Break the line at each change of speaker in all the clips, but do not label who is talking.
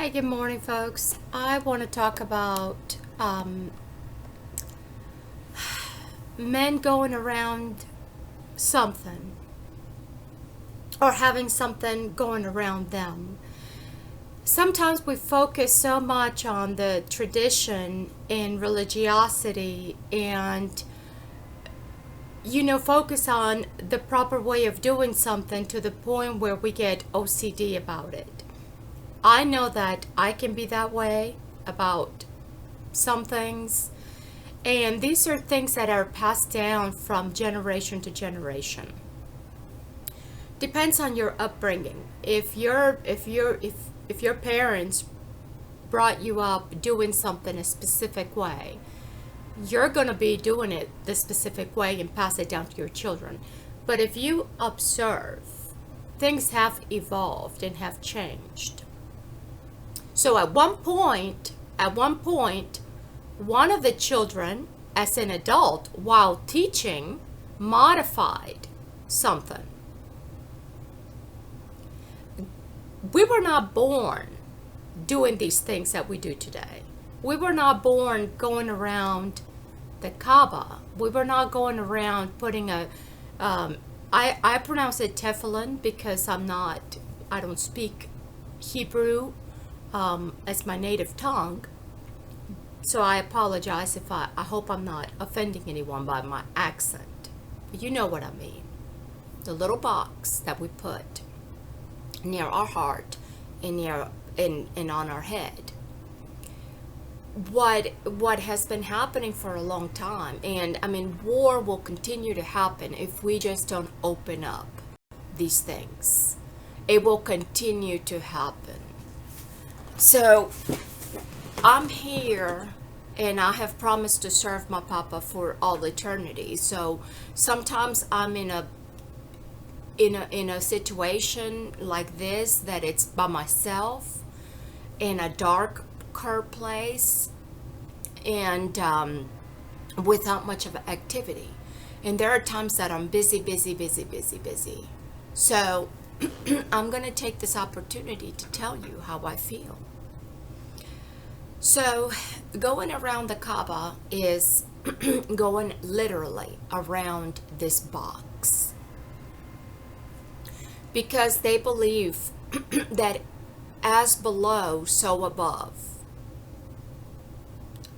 Hey, good morning, folks. I want to talk about men going around something or having something going around them. Sometimes we focus so much on the tradition and religiosity and, focus on the proper way of doing something to the point where we get OCD about it. I know that I can be that way about some things, and these are things that are passed down from generation to generation. Depends on your upbringing. If your parents brought you up doing something a specific way, you're going to be doing it the specific way and pass it down to your children. But if you observe, things have evolved and have changed. So at one point, one of the children, as an adult, while teaching, modified something. We were not born doing these things that we do today. We were not born going around the Kaaba. We were not going around putting I pronounce it tefillin because I don't speak Hebrew as my native tongue. So I apologize if I hope I'm not offending anyone by my accent. But you know what I mean. The little box that we put near our heart and on our head. What has been happening for a long time, and I mean, war will continue to happen if we just don't open up these things. It will continue to happen. So I'm here and I have promised to serve my papa for all eternity. So sometimes I'm in a situation like this that it's by myself in a darker place and without much of activity. And there are times that I'm busy. So I'm going to take this opportunity to tell you how I feel. So going around the Kaaba is going literally around this box, because they believe that as below, so above,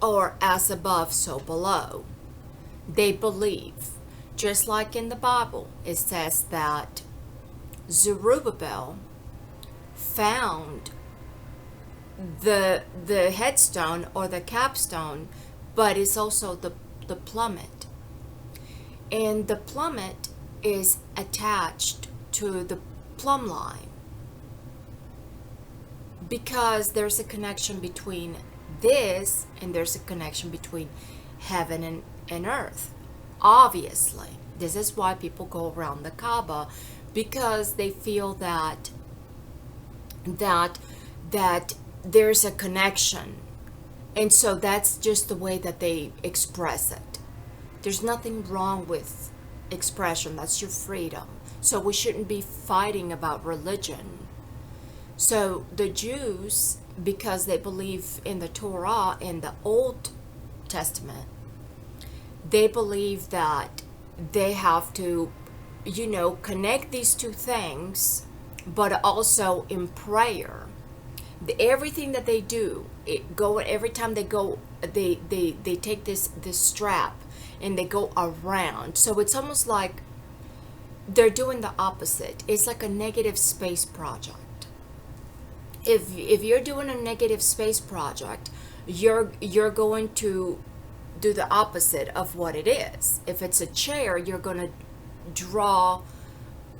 or as above, so below. They believe, just like in the Bible, it says that Zerubbabel found the headstone or the capstone, but it's also the plummet. And the plummet is attached to the plumb line because there's a connection between this and there's a connection between heaven and earth. Obviously, this is why people go around the Kaaba, because they feel that there's a connection, and so that's just the way that they express it. There's nothing wrong with expression. That's your freedom. So we shouldn't be fighting about religion. So the Jews, because they believe in the Torah in the Old Testament, they believe that they have to, connect these two things, but also in prayer. Everything that they do, every time they go, they take this strap and they go around. So it's almost like they're doing the opposite. It's like a negative space project. If you're doing a negative space project, you're going to do the opposite of what it is. If it's a chair, you're going to draw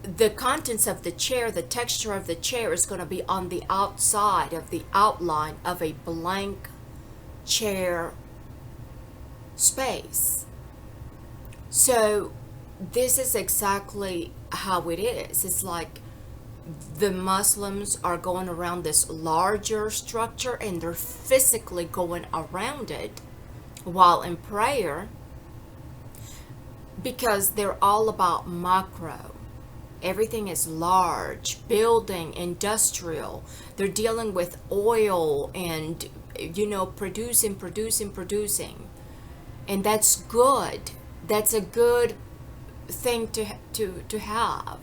the contents of the chair, the texture of the chair is going to be on the outside of the outline of a blank chair space. So this is exactly how it is. It's like the Muslims are going around this larger structure and they're physically going around it while in prayer, because they're all about macro. Everything is large, building, industrial. They're dealing with oil and, producing. And that's good. That's a good thing to have.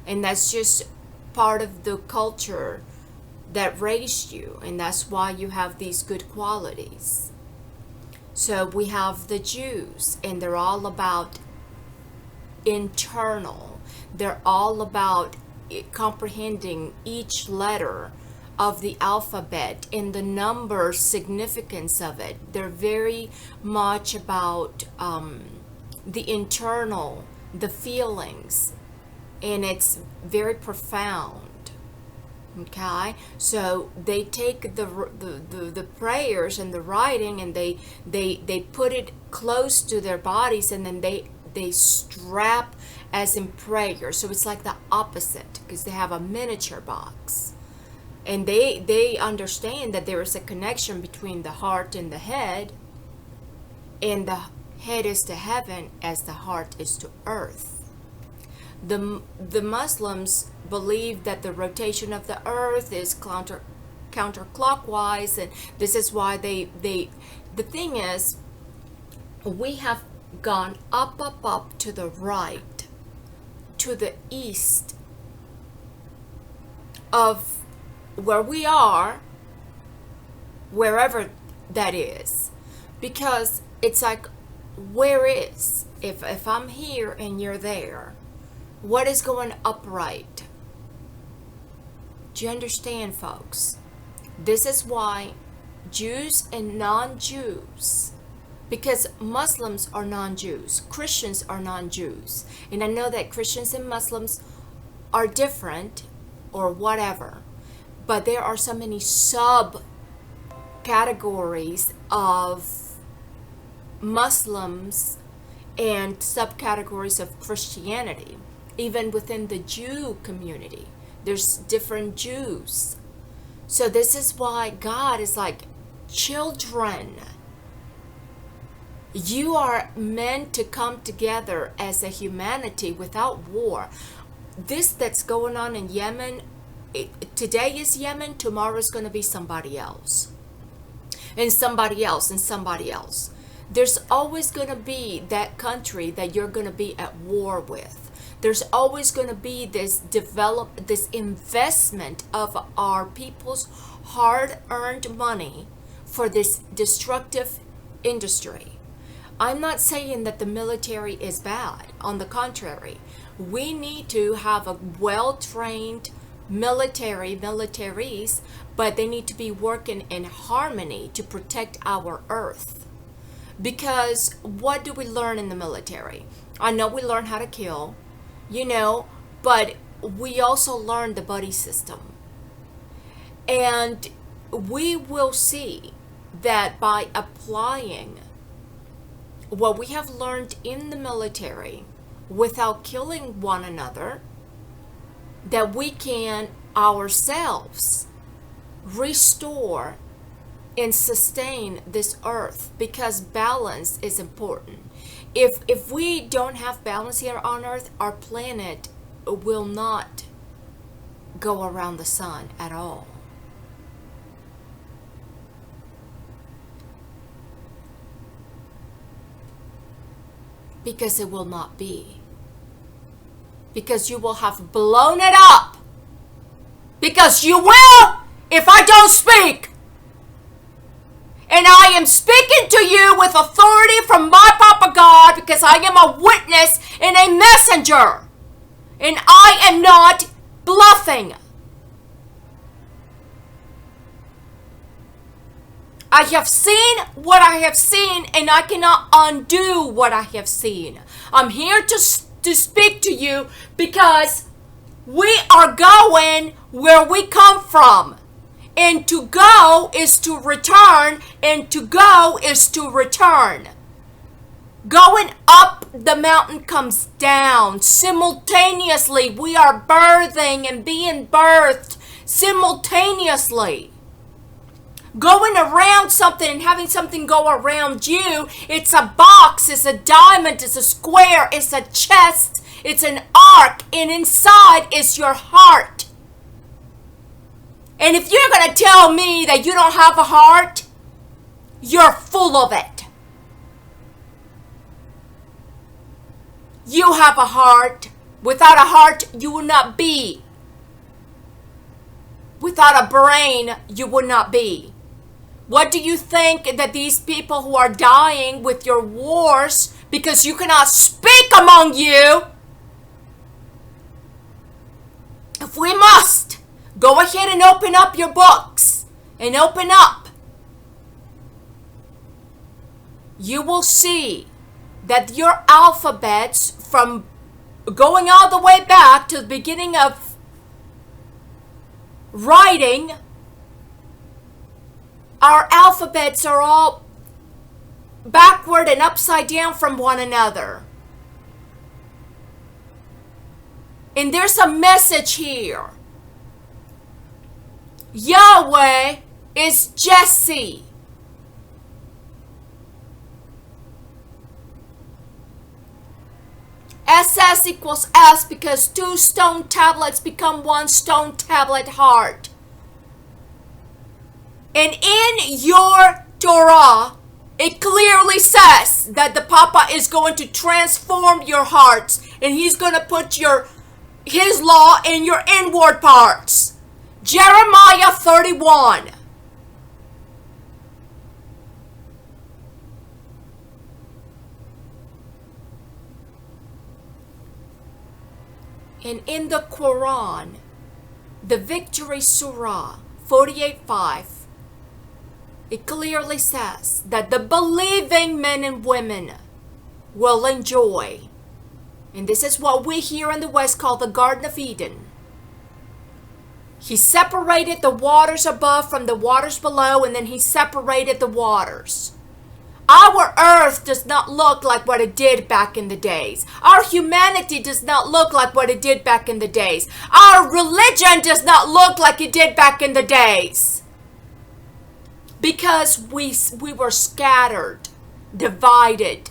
And that's just part of the culture that raised you. And that's why you have these good qualities. So we have the Jews, and they're all about internal. They're all about comprehending each letter of the alphabet and the number significance of it. They're very much about the internal, the feelings, and it's very profound. Okay, so they take the prayers and the writing, and they put it close to their bodies, and then they strap as in prayer. So it's like the opposite, because they have a miniature box, and they understand that there is a connection between the heart and the head, and the head is to heaven as the heart is to earth. The Muslims believe that the rotation of the earth is counterclockwise, and this is why the thing is, we have gone up to the right, to the east of where we are, wherever that is, because it's like, where is, if I'm here and you're there, what is going upright? Do you understand, folks? This is why Jews and non-Jews, because Muslims are non-Jews, Christians are non-Jews, and I know that Christians and Muslims are different or whatever, but there are so many subcategories of Muslims and subcategories of Christianity. Even within the Jew community, there's different Jews. So this is why God is like, children, you are meant to come together as a humanity without war. This that's going on in Yemen, today is Yemen, tomorrow is going to be somebody else. And somebody else, and somebody else. There's always going to be that country that you're going to be at war with. There's always going to be this investment of our people's hard-earned money for this destructive industry. I'm not saying that the military is bad. On the contrary, we need to have a well-trained militaries, but they need to be working in harmony to protect our earth. Because what do we learn in the military? I know we learn how to kill, but we also learn the buddy system. And we will see that by applying what we have learned in the military without killing one another, that we can ourselves restore and sustain this earth, because balance is important. If we don't have balance here on earth, our planet will not go around the sun at all. Because it will not be. Because you will have blown it up. Because you will, if I don't speak. And I am speaking to you with authority from my Papa God, because I am a witness and a messenger. And I am not bluffing. I have seen what I have seen, and I cannot undo what I have seen. I'm here to speak to you because we are going where we come from. And to go is to return, and to go is to return. Going up the mountain comes down. Simultaneously, we are birthing and being birthed simultaneously. Going around something and having something go around you, it's a box, it's a diamond, it's a square, it's a chest, It's an ark, and inside is your heart. And if you're going to tell me that you don't have a heart, you're full of it. You have a heart. Without a heart, you would not be. Without a brain, you would not be. What do you think that these people who are dying with your wars because you cannot speak among you? If we must, go ahead and open up your books and open up. You will see that your alphabets, from going all the way back to the beginning of writing, our alphabets are all backward and upside down from one another. And there's a message here. Yahweh is Jesse. SS equals S because 2 stone tablets become 1 stone tablet heart. And in your Torah, it clearly says that the Papa is going to transform your hearts, and he's going to put his law in your inward parts. Jeremiah 31. And in the Quran, the Victory Surah 48:5, it clearly says that the believing men and women will enjoy. And this is what we here in the West call the Garden of Eden. He separated the waters above from the waters below, and then he separated the waters. Our earth does not look like what it did back in the days. Our humanity does not look like what it did back in the days. Our religion does not look like it did back in the days. Because we were scattered, divided.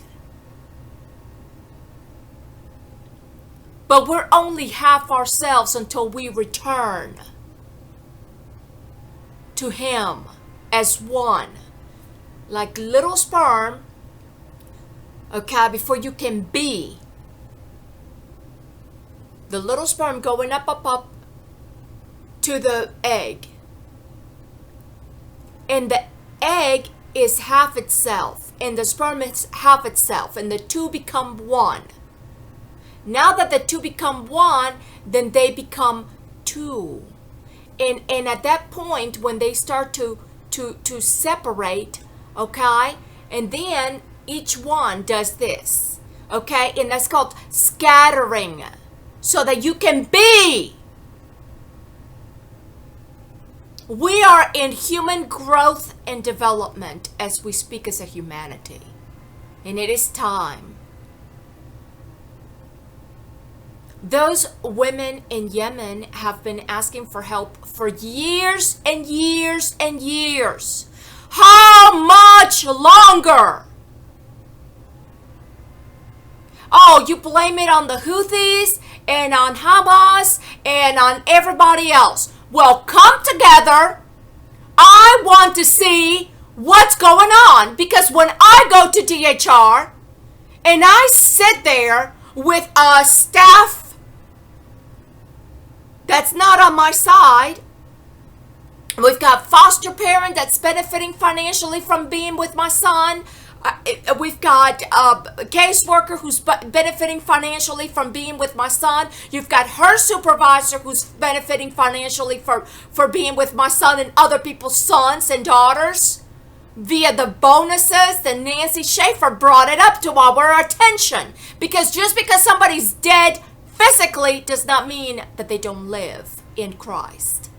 But we're only half ourselves until we return to Him as one. Like little sperm, okay, before you can be. The little sperm going up to the egg. And the egg is half itself, and the sperm is half itself, and the two become one. Now that the two become one, then they become two. And at that point, when they start to separate, okay, and then each one does this, okay, and that's called scattering, so that you can be. We are in human growth and development as we speak as a humanity, and it is time. Those women in Yemen have been asking for help for years and years and years. How much longer? Oh, you blame it on the Houthis and on Hamas and on everybody else. Well, come together. I want to see what's going on, because when I go to DHR and I sit there with a staff that's not on my side, we've got foster parent that's benefiting financially from being with my son. We've got a caseworker who's benefiting financially from being with my son. You've got her supervisor who's benefiting financially for being with my son and other people's sons and daughters via the bonuses. Then Nancy Schaefer brought it up to our attention, because just because somebody's dead physically does not mean that they don't live in Christ.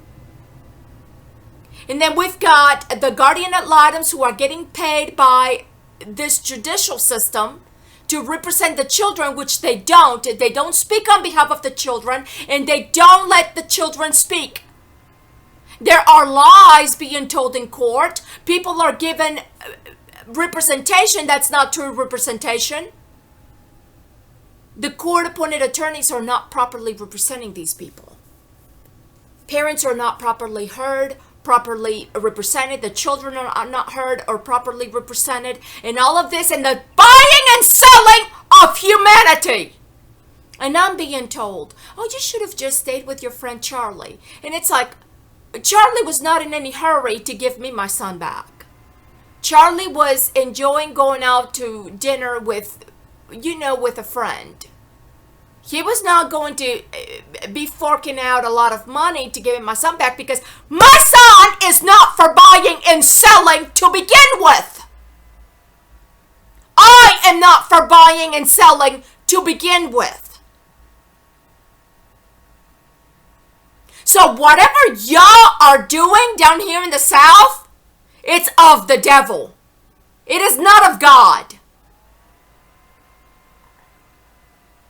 And then we've got the guardian ad litems who are getting paid by this judicial system to represent the children, which they don't. They don't speak on behalf of the children, and they don't let the children speak. There are lies being told in court. People are given representation that's not true representation. The court-appointed attorneys are not properly representing these people. Parents are not properly heard, properly represented. The children are not heard or properly represented. And all of this and the buying and selling of humanity. And I'm being told, oh, you should have just stayed with your friend Charlie. And it's like, Charlie was not in any hurry to give me my son back. Charlie was enjoying going out to dinner with, with a friend. He was not going to be forking out a lot of money to give him my son back because my son is not for buying and selling to begin with. I am not for buying and selling to begin with. So whatever y'all are doing down here in the South, it's of the devil. It is not of God.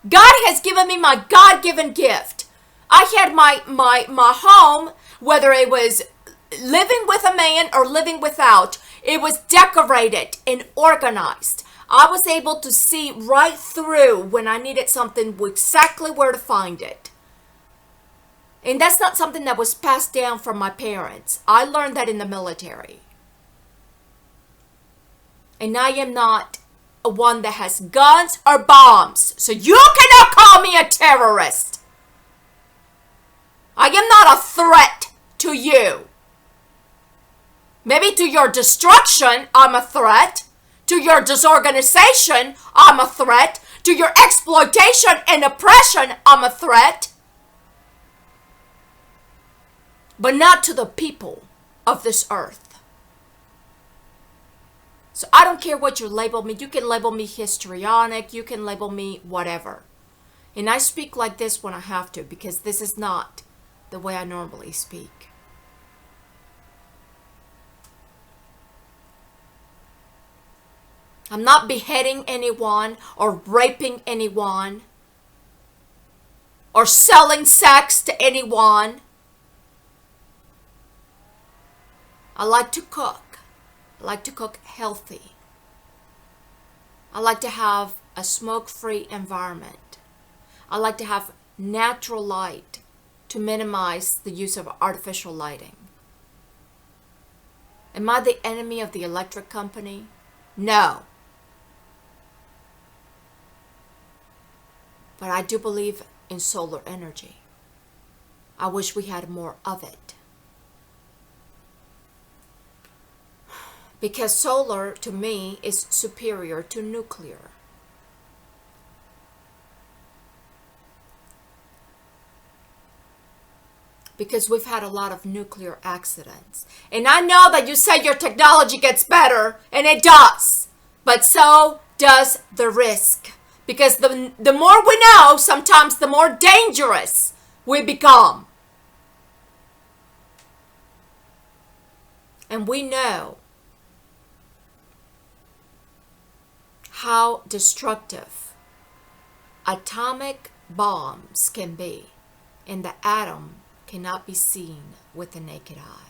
God has given me my God-given gift. I had my home, whether it was living with a man or living without, it was decorated and organized. I was able to see right through when I needed something, exactly where to find it. And that's not something that was passed down from my parents. I learned that in the military. And I am not one that has guns or bombs. So you cannot call me a terrorist. I am not a threat to you. Maybe to your destruction, I'm a threat. To your disorganization, I'm a threat. To your exploitation and oppression, I'm a threat. But not to the people of this earth. So I don't care what you label me. You can label me histrionic. You can label me whatever. And I speak like this when I have to because this is not the way I normally speak. I'm not beheading anyone or raping anyone or selling sex to anyone. I like to cook. I like to cook healthy. I like to have a smoke-free environment. I like to have natural light to minimize the use of artificial lighting. Am I the enemy of the electric company? No. But I do believe in solar energy. I wish we had more of it. Because solar, to me, is superior to nuclear. Because we've had a lot of nuclear accidents. And I know that you say your technology gets better, and it does. But so does the risk. Because the more we know, sometimes the more dangerous we become. And we know how destructive atomic bombs can be, and the atom cannot be seen with the naked eye.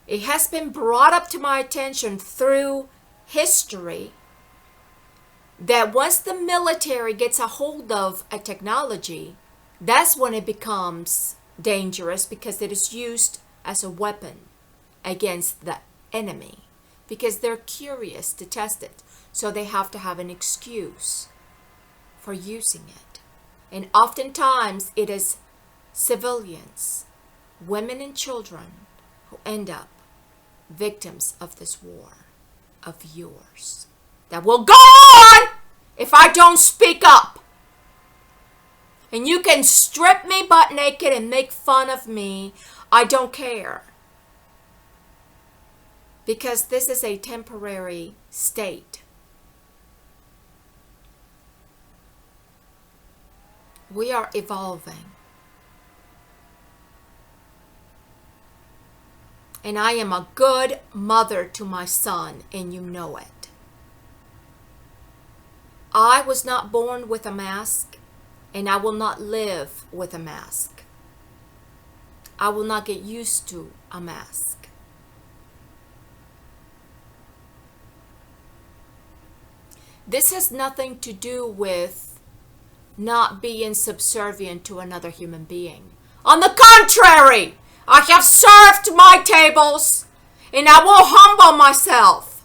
It has been brought up to my attention through history that once the military gets a hold of a technology, that's when it becomes dangerous because it is used as a weapon against the enemy because they're curious to test it. So they have to have an excuse for using it. And oftentimes it is civilians, women and children who end up victims of this war of yours that will go on if I don't speak up. And you can strip me butt naked and make fun of me. I don't care. Because this is a temporary state. We are evolving. And I am a good mother to my son, and you know it. I was not born with a mask, and I will not live with a mask. I will not get used to a mask. This has nothing to do with not being subservient to another human being. On the contrary, I have served my tables and I will humble myself.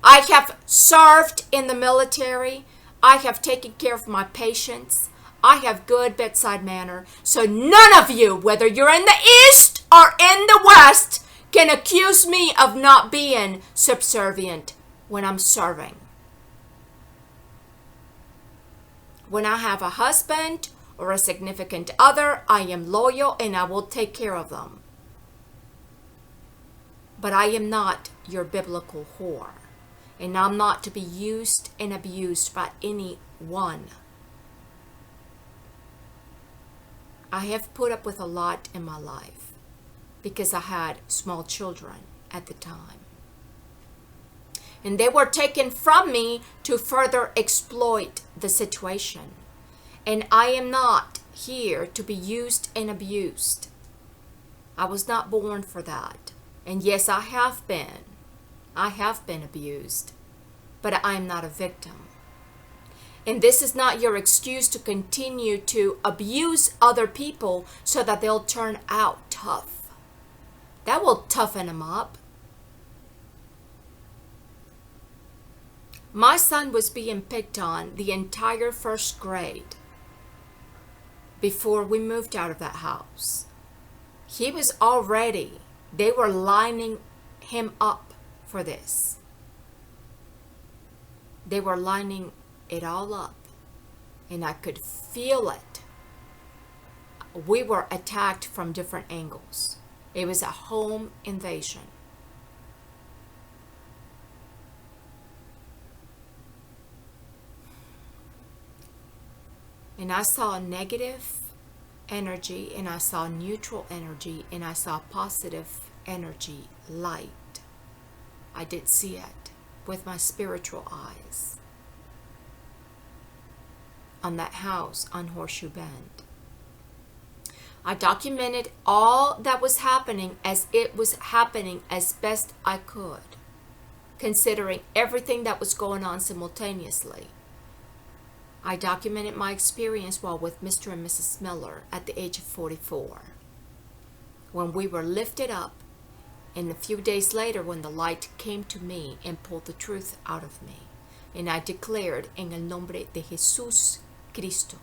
I have served in the military. I have taken care of my patients. I have good bedside manner. So none of you, whether you're in the East or in the West, can accuse me of not being subservient when I'm serving. When I have a husband or a significant other, I am loyal and I will take care of them. But I am not your biblical whore. And I'm not to be used and abused by anyone. I have put up with a lot in my life because I had small children at the time. And they were taken from me to further exploit the situation. And I am not here to be used and abused. I was not born for that. And yes, I have been. I have been abused. But I am not a victim. And this is not your excuse to continue to abuse other people so that they'll turn out tough. That will toughen them up. My son was being picked on the entire first grade before we moved out of that house. He was already, they were lining him up for this. They were lining it all up, and I could feel it. We were attacked from different angles. It was a home invasion. And I saw negative energy, and I saw neutral energy, and I saw positive energy, light. I did see it with my spiritual eyes on that house on Horseshoe Bend. I documented all that was happening as it was happening as best I could, considering everything that was going on simultaneously. I documented my experience while with Mr. and Mrs. Miller at the age of 44, when we were lifted up, and a few days later when the light came to me and pulled the truth out of me, and I declared en el nombre de Jesús Cristo.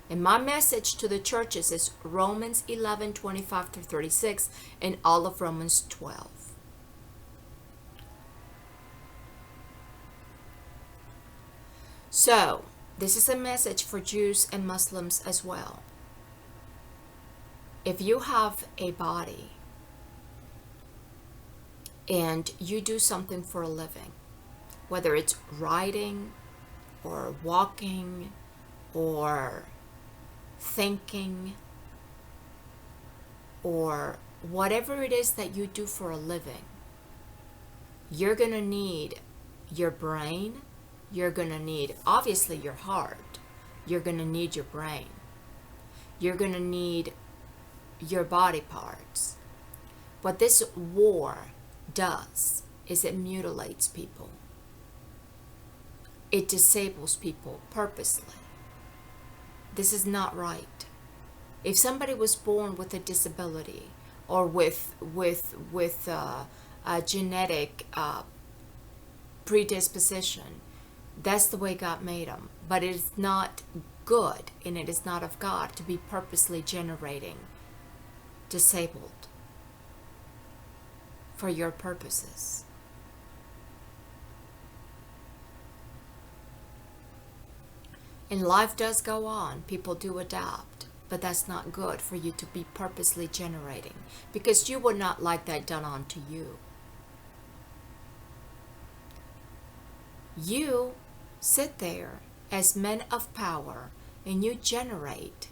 And my message to the churches is Romans 11:25-36 and all of Romans 12. So, this is a message for Jews and Muslims as well. If you have a body and you do something for a living, whether it's riding or walking or thinking or whatever it is that you do for a living, you're going to need your brain. You're going to need, obviously, your heart. You're going to need your brain. You're going to need your body parts. What this war does is it mutilates people. It disables people purposely. This is not right. If somebody was born with a disability or with a genetic predisposition, that's the way God made them. But it is not good, and it is not of God to be purposely generating disabled for your purposes. And life does go on. People do adapt. But that's not good for you to be purposely generating, because you would not like that done on to you. You sit there as men of power and you generate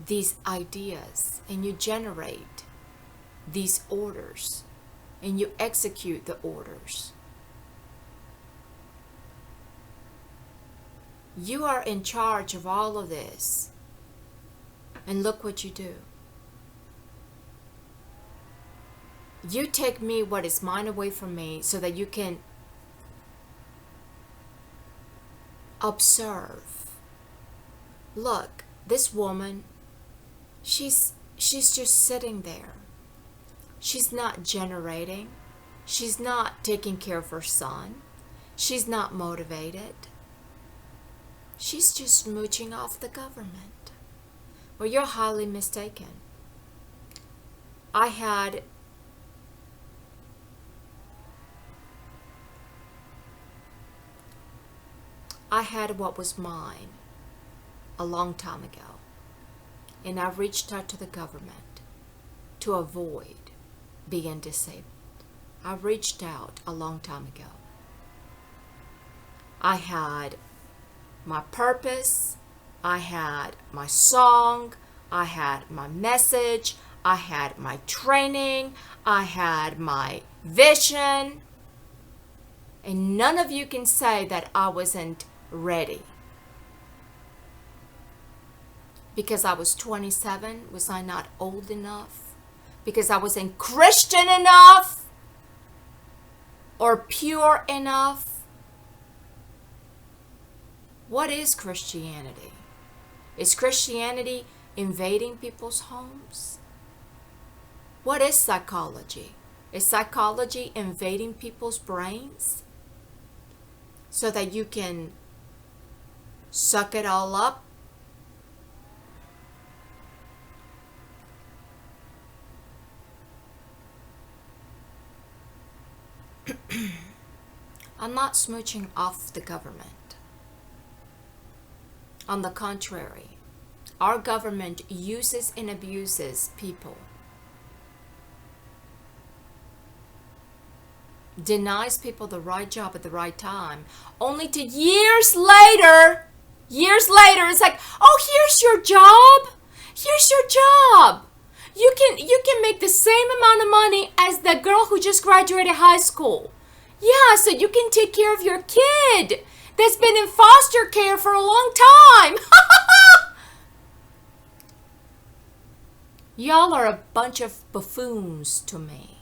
these ideas and you generate these orders and you execute the orders. You are in charge of all of this, and look what you do. You take me, what is mine, away from me so that you can observe. Look, this woman, she's just sitting there. She's not generating. She's not taking care of her son. She's not motivated. She's just mooching off the government. Well, you're highly mistaken. I had what was mine a long time ago, and I reached out to the government to avoid being disabled. I reached out a long time ago. I had my purpose, I had my song, I had my message, I had my training, I had my vision, and none of you can say that I wasn't ready. Because I was 27, was I not old enough? Because I wasn't Christian enough? Or pure enough? What is Christianity? Is Christianity invading people's homes? What is psychology? Is psychology invading people's brains so that you can suck it all up? I'm not smooching off the government. On the contrary, our government uses and abuses people, denies people the right job at the right time, only to years later, it's like, oh, here's your job. Here's your job. You can make the same amount of money as the girl who just graduated high school. Yeah, so you can take care of your kid that's been in foster care for a long time. Y'all are a bunch of buffoons to me.